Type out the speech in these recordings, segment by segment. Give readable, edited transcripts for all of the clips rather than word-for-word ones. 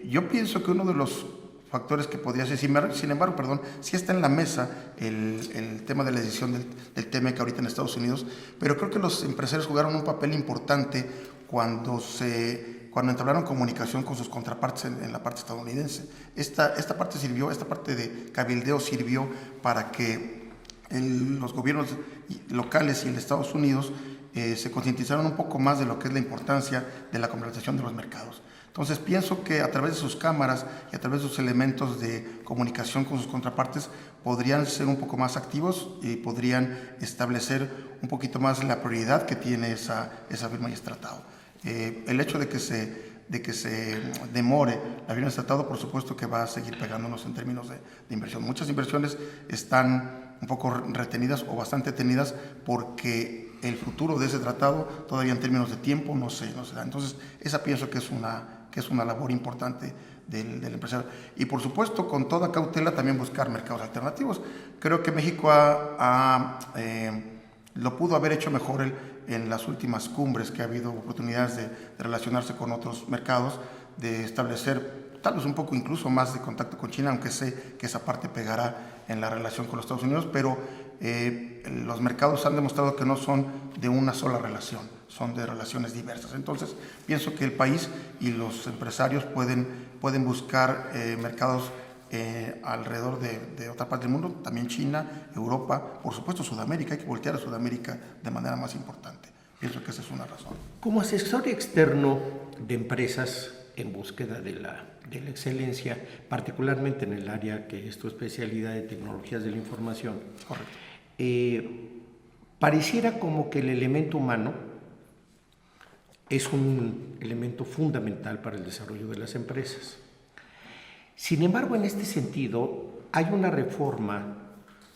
Yo pienso que uno de los factores que podría ser, sin embargo, perdón, sí está en la mesa el tema de la decisión del TMEC ahorita en Estados Unidos, pero creo que los empresarios jugaron un papel importante cuando entablaron comunicación con sus contrapartes en la parte estadounidense. Esta parte de cabildeo sirvió para que los gobiernos locales y el Estados Unidos se concientizaron un poco más de lo que es la importancia de la comercialización de los mercados. Entonces pienso que a través de sus cámaras y a través de sus elementos de comunicación con sus contrapartes podrían ser un poco más activos y podrían establecer un poquito más la prioridad que tiene esa firma y ese tratado. El hecho de que se demore la firma de ese tratado, por supuesto que va a seguir pegándonos en términos de inversión. Muchas inversiones están un poco retenidas o bastante detenidas porque el futuro de ese tratado todavía en términos de tiempo no se da. Entonces, esa pienso que es una labor importante del empresario. Y por supuesto, con toda cautela también buscar mercados alternativos. Creo que México lo pudo haber hecho mejor en las últimas cumbres que ha habido oportunidades de relacionarse con otros mercados, de establecer tal vez un poco incluso más de contacto con China, aunque sé que esa parte pegará en la relación con los Estados Unidos, pero los mercados han demostrado que no son de una sola relación, son de relaciones diversas. Entonces, pienso que el país y los empresarios pueden buscar mercados alrededor de otra parte del mundo, también China, Europa, por supuesto Sudamérica. Hay que voltear a Sudamérica de manera más importante. Pienso que esa es una razón. Como asesor externo de empresas en búsqueda de la excelencia, particularmente en el área que es tu especialidad de tecnologías de la información. Correcto. Pareciera como que el elemento humano es un elemento fundamental para el desarrollo de las empresas. Sin embargo, en este sentido, hay una reforma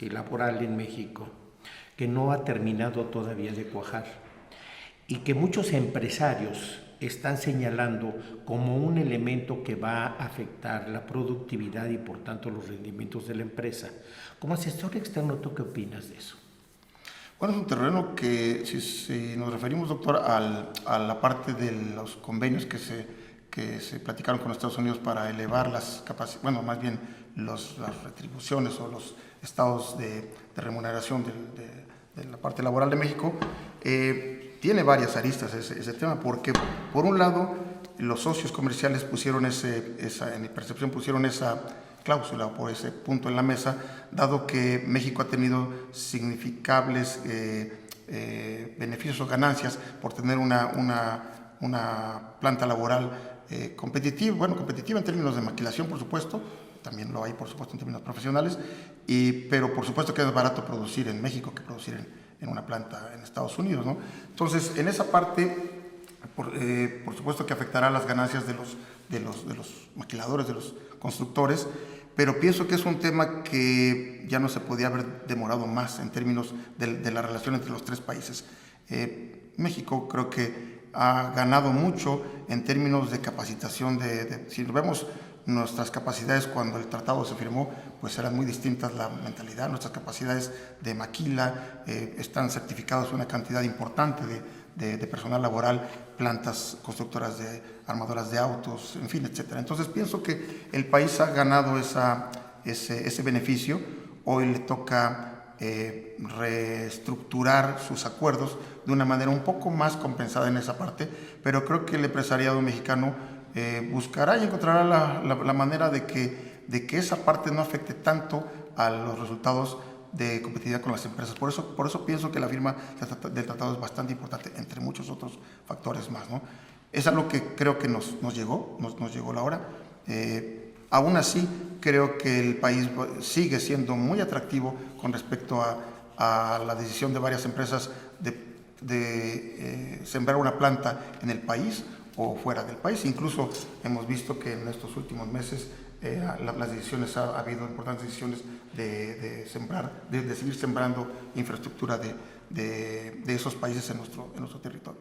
laboral en México que no ha terminado todavía de cuajar y que muchos empresarios están señalando como un elemento que va a afectar la productividad y por tanto los rendimientos de la empresa. Como asesor externo, ¿tú qué opinas de eso? Bueno, es un terreno que, si nos referimos, doctor, a la parte de los convenios que se platicaron con Estados Unidos para elevar las capacidades, bueno, más bien las retribuciones o los estados de remuneración de la parte laboral de México, tiene varias aristas ese tema, porque por un lado los socios comerciales pusieron en mi percepción pusieron esa cláusula o por ese punto en la mesa, dado que México ha tenido significables beneficios o ganancias por tener una planta laboral competitiva en términos de maquilación, por supuesto, también lo hay, por supuesto, en términos profesionales, pero por supuesto que es barato producir en México que producir en una planta en Estados Unidos, ¿no? Entonces, en esa parte, por supuesto que afectará las ganancias de los maquiladores, de los constructores, pero pienso que es un tema que ya no se podía haber demorado más en términos de la relación entre los tres países. México creo que ha ganado mucho en términos de capacitación, si vemos nuestras capacidades cuando el tratado se firmó, pues eran muy distintas la mentalidad. Nuestras capacidades de maquila están certificadas una cantidad importante de personal laboral, plantas constructoras de armadoras de autos, en fin, etcétera. Entonces pienso que el país ha ganado ese beneficio. Hoy le toca reestructurar sus acuerdos de una manera un poco más compensada en esa parte, pero creo que el empresariado mexicano buscará y encontrará la manera de que esa parte no afecte tanto a los resultados de competitividad con las empresas. Por eso pienso que la firma del tratado es bastante importante, entre muchos otros factores más, ¿no? Es algo que creo que nos llegó la hora. Aún así, creo que el país sigue siendo muy atractivo con respecto a la decisión de varias empresas de sembrar una planta en el país o fuera del país. Incluso hemos visto que en estos últimos meses las decisiones, ha habido importantes decisiones de seguir sembrando infraestructura de esos países en nuestro territorio.